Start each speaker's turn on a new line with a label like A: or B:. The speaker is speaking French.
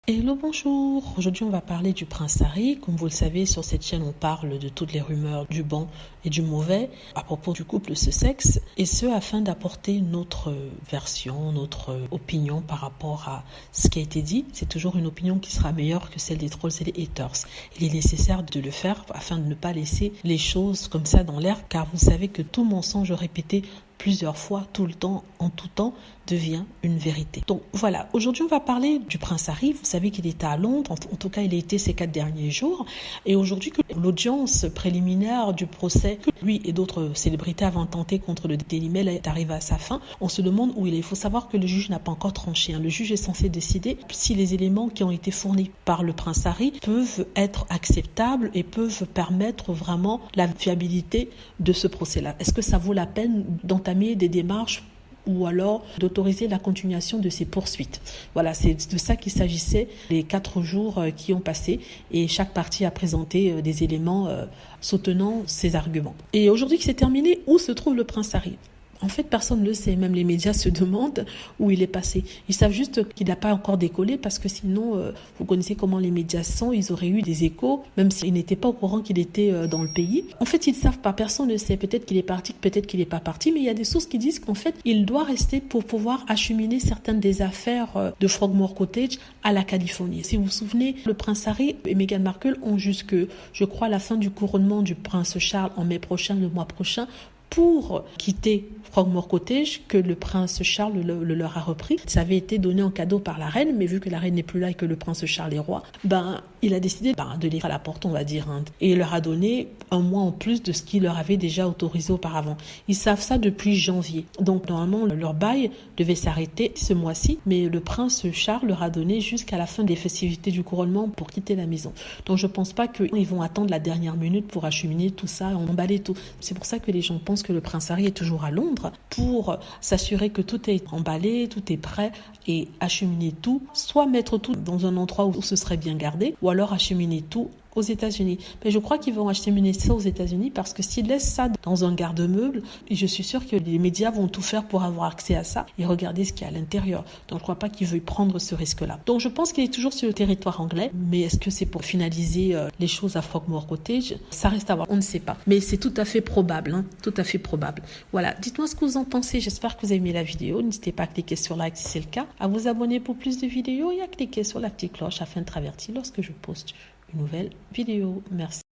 A: Hello, bonjour. Aujourd'hui, on va parler du prince Harry. Comme vous le savez, sur cette chaîne, on parle de toutes les rumeurs du bon et du mauvais à propos du couple Sussex, et ce afin d'apporter notre version, notre opinion par rapport à ce qui a été dit. C'est toujours une opinion qui sera meilleure que celle des trolls et des haters. Il est nécessaire de le faire afin de ne pas laisser les choses comme ça dans l'air, car vous savez que tout mensonge répété plusieurs fois, tout le temps, en tout temps, devient une vérité. Donc voilà, aujourd'hui on va parler du prince Harry. Vous savez qu'il était à Londres, en tout cas il a été ces 4 derniers jours, et aujourd'hui que l'audience préliminaire du procès que lui et d'autres célébrités avaient tenté contre le Daily Mail est arrivée à sa fin. On se demande où il est. Il faut savoir que le juge n'a pas encore tranché. Le juge est censé décider si les éléments qui ont été fournis par le prince Harry peuvent être acceptables et peuvent permettre vraiment la viabilité de ce procès-là. Est-ce que ça vaut la peine d'entamer des démarches ou alors d'autoriser la continuation de ces poursuites. Voilà, c'est de ça qu'il s'agissait les 4 jours qui ont passé, et chaque partie a présenté des éléments soutenant ses arguments. Et aujourd'hui que c'est terminé, où se trouve le prince Harry ? En fait, personne ne le sait. Même les médias se demandent où il est passé. Ils savent juste qu'il n'a pas encore décollé, parce que sinon, vous connaissez comment les médias sont, ils auraient eu des échos, même s'ils n'étaient pas au courant qu'il était dans le pays. En fait, ils ne savent pas, personne ne sait. Peut-être qu'il est parti, peut-être qu'il n'est pas parti, mais il y a des sources qui disent qu'en fait, il doit rester pour pouvoir acheminer certaines des affaires de Frogmore Cottage à la Californie. Si vous vous souvenez, le prince Harry et Meghan Markle ont jusque, je crois, la fin du couronnement du prince Charles en mai prochain, le mois prochain, pour quitter Frogmore Cottage, que le prince Charles leur a repris. Ça avait été donné en cadeau par la reine, mais vu que la reine n'est plus là et que le prince Charles est roi, il a décidé de les faire à la porte, on va dire. Et il leur a donné un mois en plus de ce qu'il leur avait déjà autorisé auparavant. Ils savent ça depuis janvier. Donc normalement, leur bail devait s'arrêter ce mois-ci, mais le prince Charles leur a donné jusqu'à la fin des festivités du couronnement pour quitter la maison. Donc je pense pas qu'ils vont attendre la dernière minute pour acheminer tout ça, emballer tout. C'est pour ça que les gens pensent que le prince Harry est toujours à Londres pour s'assurer que tout est emballé, tout est prêt, et acheminer tout, soit mettre tout dans un endroit où ce serait bien gardé, ou alors acheminer tout aux États-Unis. Mais je crois qu'ils vont acheminer ça aux États-Unis, parce que s'ils laissent ça dans un garde-meuble, je suis sûre que les médias vont tout faire pour avoir accès à ça et regarder ce qu'il y a à l'intérieur. Donc je crois pas qu'ils veuillent prendre ce risque-là. Donc je pense qu'il est toujours sur le territoire anglais, mais est-ce que c'est pour finaliser les choses à Frogmore Cottage? Ça reste à voir, on ne sait pas. Mais c'est tout à fait probable, tout à fait probable. Voilà, dites-moi ce que vous en pensez. J'espère que vous avez aimé la vidéo. N'hésitez pas à cliquer sur like si c'est le cas, à vous abonner pour plus de vidéos et à cliquer sur la petite cloche afin de être averti lorsque je poste une nouvelle vidéo. Merci.